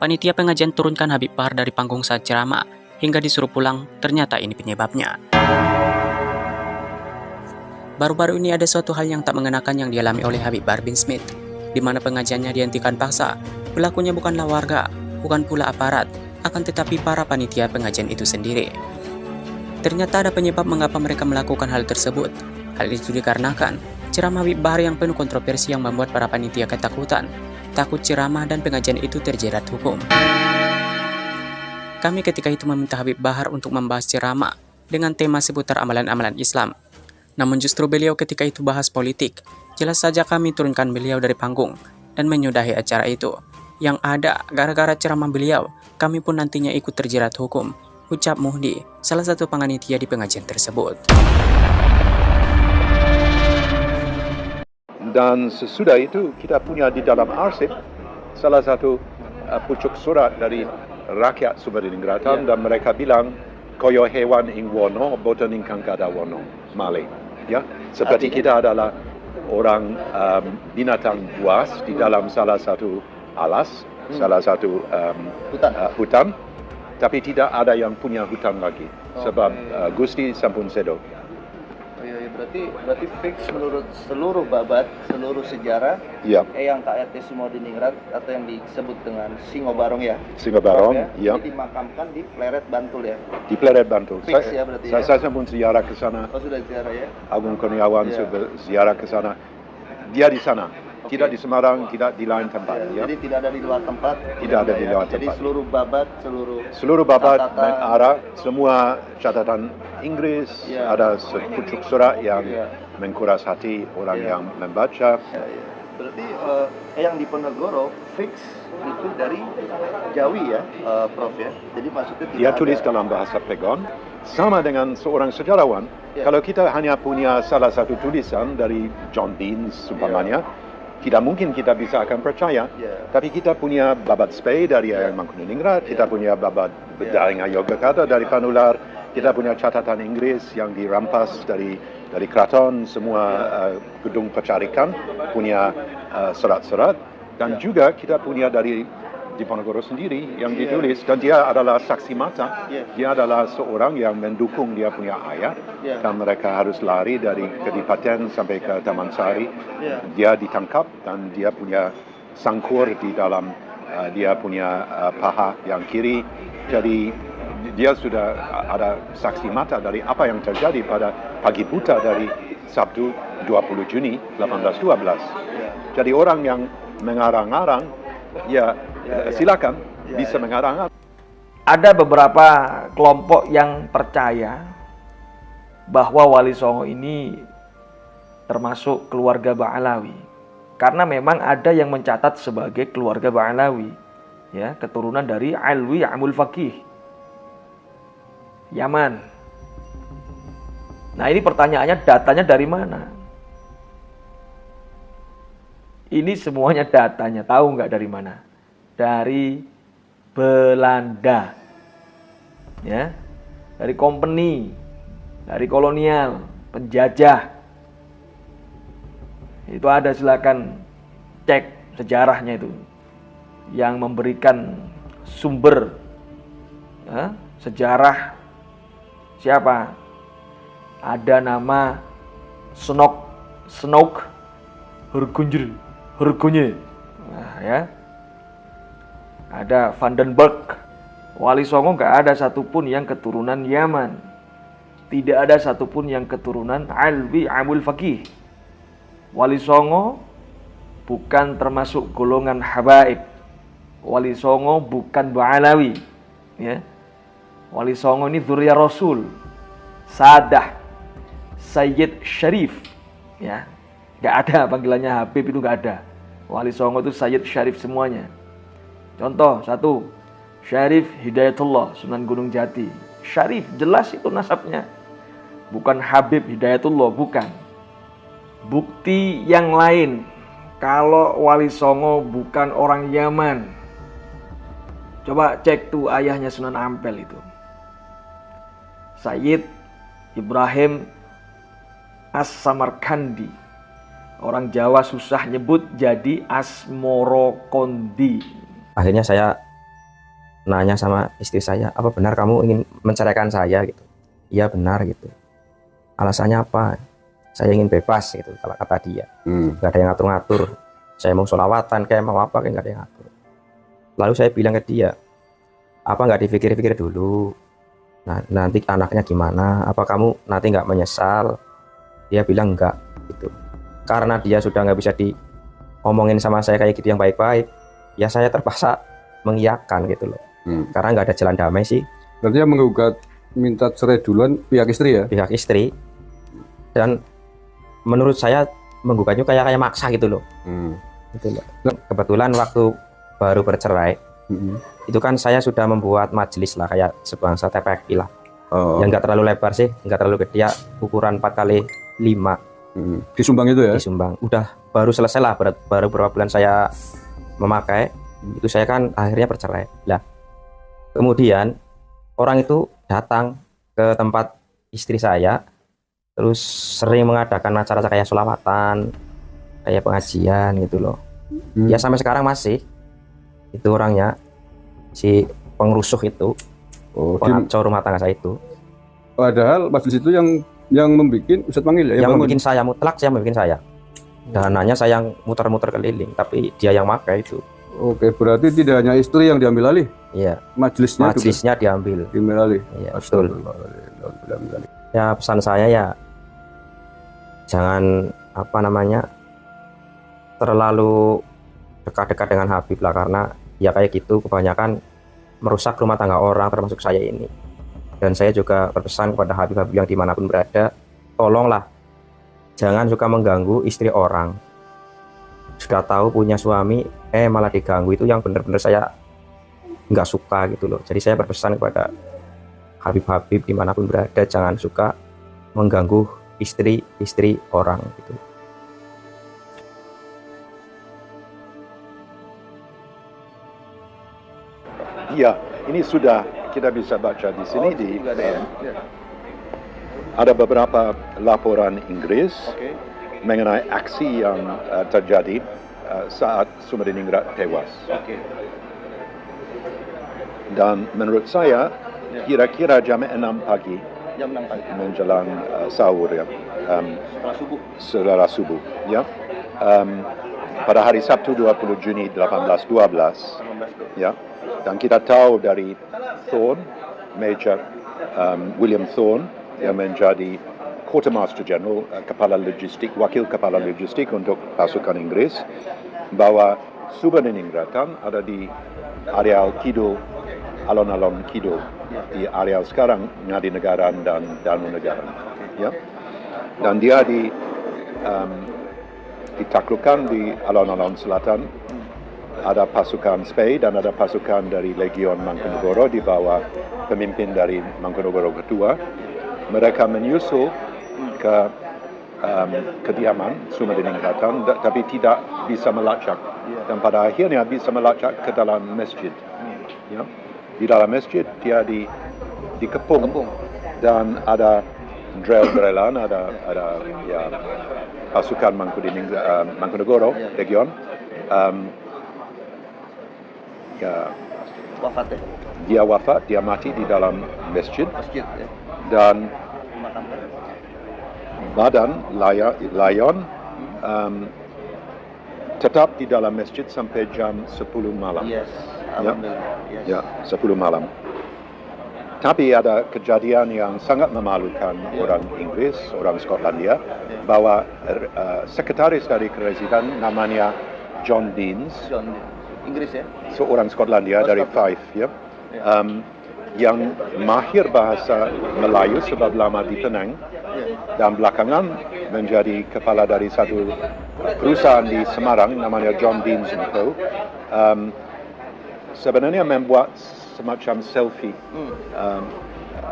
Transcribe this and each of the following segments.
Panitia pengajian turunkan Habib Bahar dari panggung saat ceramah, hingga disuruh pulang, ternyata ini penyebabnya. Baru-baru ini ada suatu hal yang tak mengenakan yang dialami oleh Habib Bahar bin Smith, di mana pengajiannya dihentikan paksa. Pelakunya bukanlah warga, bukan pula aparat, akan tetapi para panitia pengajian itu sendiri. Ternyata ada penyebab mengapa mereka melakukan hal tersebut. Hal itu dikarenakan ceramah Habib Bahar yang penuh kontroversi yang membuat para panitia ketakutan. Takut ceramah dan pengajian itu terjerat hukum. Kami ketika itu meminta Habib Bahar untuk membahas ceramah dengan tema seputar amalan-amalan Islam. Namun justru beliau ketika itu bahas politik. Jelas saja kami turunkan beliau dari panggung dan menyudahi acara itu. Yang ada, gara-gara ceramah beliau, kami pun nantinya ikut terjerat hukum. Ucap Muhdi, salah satu panitia di pengajian tersebut. Dan sesudah itu kita punya di dalam arsip salah satu pucuk surat dari rakyat Sumatera dan mereka bilang koyo hewan ing wono boten ingkang kada wono male, ya, seperti kita adalah orang binatang buas di dalam salah satu alas, salah satu hutan, tapi tidak ada yang punya hutan lagi sebab Gusti sampun sedo. Berarti fix menurut seluruh babat, seluruh sejarah, yang KRT Sumodiningrat atau yang disebut dengan Singo Barong ya. Singo Barong, ya. Jadi dimakamkan di Pleret Bantul ya. Di Pleret Bantul. Fix ya berarti ya. Saya pun ziarah ke sana. Oh sudah ziarah ya. Agung Kurniawan sudah ziarah ke sana. Dia di sana. Tidak di Semarang, tidak di lain tempat. Ya. Jadi tidak ada di luar tempat. Tidak ada di luar tempat. Jadi seluruh babat, seluruh babat arah semua catatan Inggris, ada sepucuk surat yang mengkuras hati orang yang membaca. Berarti yang di Ponegoro fix itu dari Jawi ya, Prof ya. Jadi maksudnya dia tulis dalam bahasa Pegon sama dengan seorang sejarawan. Kalau kita hanya punya salah satu tulisan dari John Deans umpamanya, tidak mungkin kita bisa akan percaya. Tapi kita punya babat Spey dari Eyang Mangkuneningrat, kita punya babat Daring Yogyakarta dari Panular, kita punya catatan Inggris yang dirampas dari keraton, semua gedung pecarikan punya surat-surat, dan juga kita punya dari di Ponegoro sendiri yang ditulis, dan dia adalah saksi mata. Dia adalah seorang yang mendukung dia punya ayah, dan mereka harus lari dari Kedipaten sampai ke Taman Sari. Dia ditangkap dan dia punya sangkur di dalam dia punya paha yang kiri. Jadi dia sudah ada saksi mata dari apa yang terjadi pada pagi buta dari Sabtu 20 Juni 1812. Jadi orang yang mengarang-arang, silakan bisa mengarang. Ada beberapa kelompok yang percaya bahwa Wali Songo ini termasuk keluarga Ba'alawi, karena memang ada yang mencatat sebagai keluarga Ba'alawi, ya, keturunan dari Alwi Amul Faqih, Yaman. Nah ini pertanyaannya, datanya dari mana? Ini semuanya datanya, tahu nggak dari mana? Dari Belanda, ya, dari company, dari kolonial, penjajah. Itu ada, silakan cek sejarahnya itu, yang memberikan sumber sejarah siapa? Ada nama Snouk Hurgonje, nah, ya. Ada Vandenberg. Wali Songo nggak ada satupun yang keturunan Yaman. Tidak ada satupun yang keturunan Alwi Amul Faqih. Wali Songo bukan termasuk golongan habaib. Wali Songo bukan Ba'alawi, ya. Wali Songo ini dzurriyyah Rasul, Sadah, Sayyid Syarif, ya. Nggak ada panggilannya Habib, itu nggak ada. Wali Songo itu Sayyid Syarif semuanya. Contoh satu, Syarif Hidayatullah, Sunan Gunung Jati. Syarif, jelas itu nasabnya. Bukan Habib Hidayatullah, bukan. Bukti yang lain, kalau Wali Songo bukan orang Yaman. Coba cek tuh ayahnya Sunan Ampel itu, Sayyid Ibrahim As-Samarkandi. Orang Jawa susah nyebut, jadi Asmoro Kondi. Akhirnya saya nanya sama istri saya, apa benar kamu ingin menceraikan saya gitu? Iya benar gitu. Alasannya apa? Saya ingin bebas gitu, kalau kata dia. Gak ada yang ngatur-ngatur. Saya mau sholawatan, kayak mau apa, kayak gak ada yang ngatur. Lalu saya bilang ke dia, apa nggak dipikir-pikir dulu? Nah, nanti anaknya gimana? Apa kamu nanti nggak menyesal? Dia bilang enggak gitu. Karena dia sudah nggak bisa diomongin sama saya kayak gitu yang baik-baik, ya saya terpaksa mengiyakan gitu loh. Karena nggak ada jalan damai sih. Berarti yang menggugat minta cerai duluan pihak istri ya? Pihak istri. Dan menurut saya menggugatnya kayak maksa gitu loh. Gitu loh. Kebetulan waktu baru bercerai, itu kan saya sudah membuat majelis lah, kayak sebangsa TPQ lah. Yang nggak terlalu lebar sih, nggak terlalu gede, ya ukuran 4x5. Disumbang itu ya? Disumbang. Udah baru selesai lah, baru beberapa bulan saya memakai, itu saya kan akhirnya bercerai. Lah, kemudian orang itu datang ke tempat istri saya, terus sering mengadakan acara kayak sholawatan, kayak pengajian gitu loh. Ya sampai sekarang masih. Itu orangnya, si pengrusuh itu, pengacau rumah tangga saya itu. Padahal majelis itu yang membuat Ustadz Manggil ya? Yang membuat saya mutlak, saya membuat saya. Dananya saya yang muter-muter keliling, tapi dia yang pakai itu. Oke, berarti tidak hanya istri yang diambil alih? Iya. Majelisnya diambil. Diambil alih? Iya, betul. Ya pesan saya ya, jangan terlalu dekat-dekat dengan Habib lah, karena ya kayak gitu kebanyakan merusak rumah tangga orang, termasuk saya ini. Dan saya juga berpesan kepada Habib-Habib yang dimanapun berada, tolonglah jangan suka mengganggu istri orang. Sudah tahu punya suami malah diganggu, itu yang benar-benar saya nggak suka gitu loh. Jadi saya berpesan kepada Habib-Habib dimanapun berada, jangan suka mengganggu istri orang gitu. Ya, ini sudah kita bisa baca di sini ada beberapa laporan Inggris mengenai aksi yang terjadi saat Sumadiningrat tewas. Dan menurut saya kira-kira jam 6 pagi menjelang sahur ya, setelah subuh ya, pada hari Sabtu 20 Juni 1812 ya. Dan kita tahu dari Thorne, Major William Thorne, yang menjadi Quartermaster General, wakil kepala logistik untuk pasukan Inggris, bahwa Sumberdiningrat ada di areal kidul, alon-alon kidul, di areal sekarang Ngadinegara dan Danunegara. Ya? Dan dia ditaklukkan di alon-alon selatan. Ada pasukan Spey dan ada pasukan dari Legion Mangkunegoro di bawah pemimpin dari Mangkunegoro kedua. Mereka menyusul ke kediaman Sumberdiningrat, tapi tidak bisa melacak. Dan pada akhirnya bisa melacak ke dalam masjid. Ya. Di dalam masjid dia dikepung dan ada drill-drillan, ada ya, pasukan Mangkunegoro Legion. Ya, dia wafat, dia mati di dalam masjid ya. Dan badan Lion tetap di dalam masjid sampai jam 10 malam. Ya, 10 malam. Tapi ada kejadian yang sangat memalukan orang Inggris, orang Skotlandia, bahwa sekretaris dari kerajaan namanya John Deans, Inggris ya, seorang Skotlandia dari Fife ya, yang mahir bahasa Melayu sebab lama di Penang dan belakangan menjadi kepala dari satu perusahaan di Semarang namanya John Deans & Co. Sebenarnya membuat semacam selfie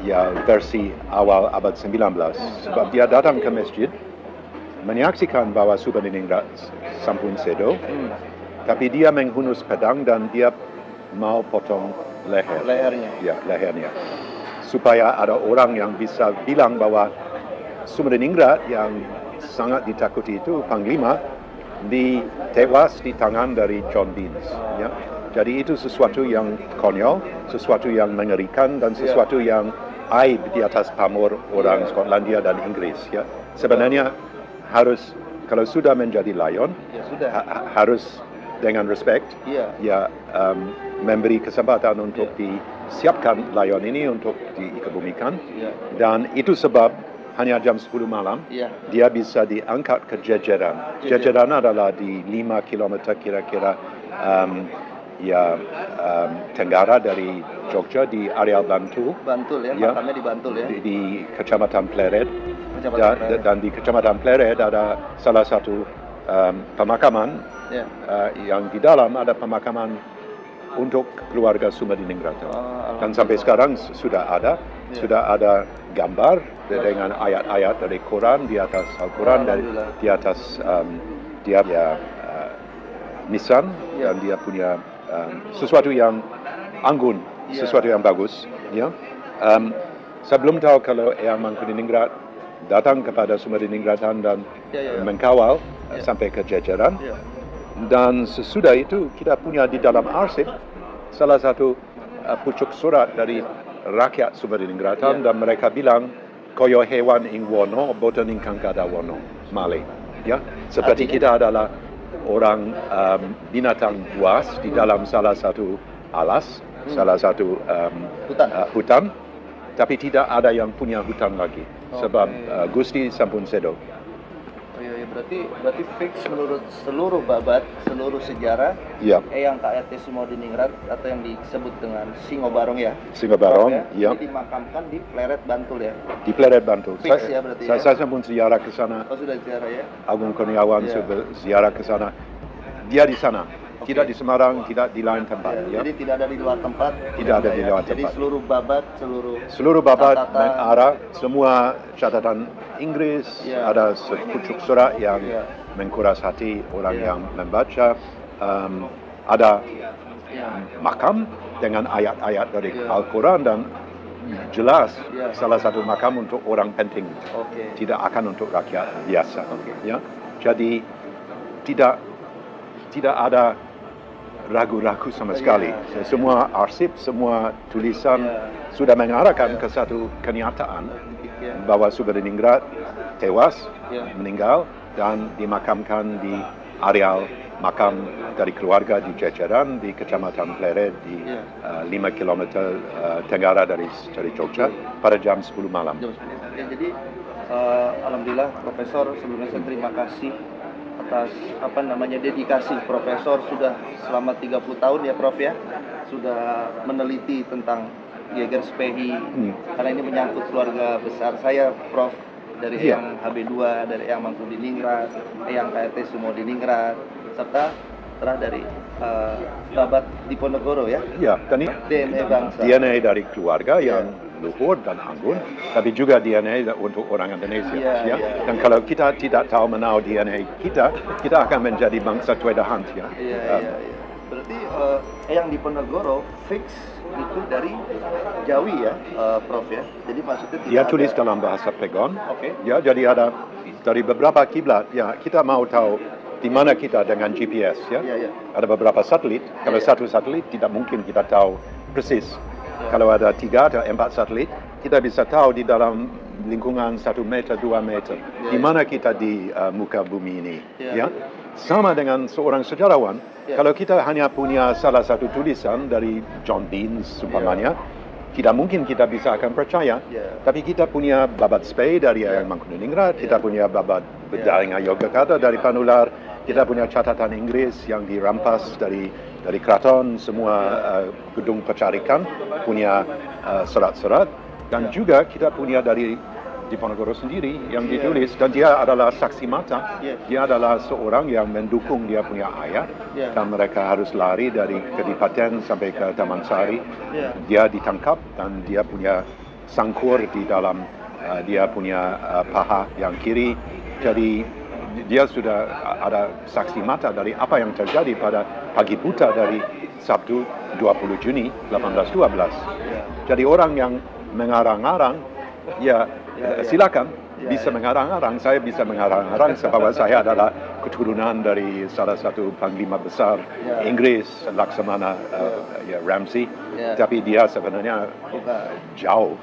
ya versi awal abad 19 sebab dia datang ke masjid menyaksikan bahwa Sumberdiningrat sampun sedo. Tapi dia menghunus pedang dan dia mau potong lehernya. Supaya ada orang yang bisa bilang bahwa Sumberdiningrat yang sangat ditakuti itu, Panglima, ditewas di tangan dari John Deans. Ya. Jadi itu sesuatu yang konyol, sesuatu yang mengerikan, dan sesuatu yang aib di atas pamor orang Skotlandia dan Inggris. Ya. Sebenarnya harus, kalau sudah menjadi lion, harus dengan respect, memberi kesempatan untuk disiapkan lion ini untuk dikebumikan. Dan itu sebab hanya jam 10 malam, dia bisa diangkat ke Jejeran. Jejeran adalah di 5 km kira-kira tenggara dari Jogja, di area Bantul. Bantul ya, makamnya di Bantul ya. Di Kecamatan Pleret. Dan di Kecamatan Pleret ada salah satu pemakaman yang di dalam ada pemakaman untuk keluarga Sumadiningrat. Dan sampai sekarang sudah ada gambar dengan ayat-ayat dari Quran di atas Al-Quran, di atas dia nisan, dan dia punya sesuatu yang anggun, sesuatu yang bagus. Ya. Saya belum tahu kalau Eyang Mangkuneningrat datang kepada Sumadiningrat dan mengkawal sampai ke Jejeran. Dan sesudah itu kita punya di dalam arsip salah satu pucuk surat dari rakyat Sumadiningrat, dan mereka bilang koyo hewan ing wono, boten ingkang kada wono, male. Ya, seperti kita adalah orang binatang buas di dalam salah satu alas, salah satu hutan, tapi tidak ada yang punya hutan lagi, sebab Gusti sampun sedo. Berarti fix menurut seluruh babat, seluruh sejarah, Eyang KRT Sumadiningrat atau yang disebut dengan Singobarong ya. Singobarong, ya. Jadi dimakamkan di Pleret Bantul ya. Di Pleret Bantul. Fix ya berarti ya. Saya sampun ziarah ke sana. Oh sudah ziarah ya. Agung Kurniawan ziarah ke sana. Dia di sana. Tidak di Semarang, tidak di lain tempat. Jadi tidak ada di luar tempat. Tidak ada di luar tempat. Jadi seluruh babat mengarah, semua catatan Inggris, ada sepucuk surat yang mengkuras hati orang yang membaca. Ada makam dengan ayat-ayat dari Al-Quran, dan jelas salah satu makam untuk orang penting, tidak akan untuk rakyat biasa. Ya. Jadi tidak ada ragu-ragu sama sekali. Semua arsip, semua tulisan sudah mengarahkan ke satu kenyataan bahwa Sumadiningrat tewas, meninggal, dan dimakamkan di areal makam dari keluarga di Jejeran, di Kecamatan Pleret, di 5 km tenggara dari Jogja pada jam 10 malam. Jadi alhamdulillah Profesor, sebelumnya saya terima kasih atas dedikasi Profesor sudah selama 30 tahun ya Prof ya, sudah meneliti tentang Jägerspähie, karena ini menyangkut keluarga besar saya Prof, dari Eyang HB2, dari Eyang Mangkuneningrat, Eyang KRT Sumadiningrat, serta dari babat Diponegoro ya. Iya, dan ini DNA bangsa. DNA dari keluarga yang luhur dan anggun, tapi juga DNA untuk orang Indonesia. Dan kalau kita tidak tahu menau DNA kita akan menjadi bangsa Twedahan. Berarti Eyang Diponegoro fix itu dari Jawi ya, Prof ya. Jadi maksudnya dia tulis dalam bahasa Pegon. Ya, jadi ada dari beberapa kiblat. Ya, kita mau tahu di mana kita dengan GPS ya. Ada beberapa satelit. Kalau satu satelit tidak mungkin kita tahu persis. Kalau ada 3 atau 4 satelit, kita bisa tahu di dalam lingkungan 1 meter, 2 meter. Di mana kita di muka bumi ini. Ya. Sama dengan seorang sejarawan, kalau kita hanya punya salah satu tulisan dari John Deans umpamanya, tidak mungkin kita bisa akan percaya. Tapi kita punya babat Spey dari Eyang Mangkuneningrat, kita punya babat Bedaringa Yogyakarta dari Panular, kita punya catatan Inggris yang dirampas dari keraton, semua gedung pecarikan punya surat-surat, dan juga kita punya dari Diponegoro sendiri yang ditulis, dan dia adalah saksi mata. Dia adalah seorang yang mendukung dia punya ayah, dan mereka harus lari dari Kedipaten sampai ke Taman Sari. Dia ditangkap dan dia punya sangkur di dalam dia punya paha yang kiri. Jadi dia sudah ada saksi mata dari apa yang terjadi pada pagi buta dari Sabtu 20 Juni 1812. Jadi orang yang mengarang-arang, silakan. bisa mengarang-arang. Saya bisa mengarang-arang sebab saya adalah keturunan dari salah satu panglima besar Inggris, Laksamana Ramsey. Tapi dia sebenarnya jauh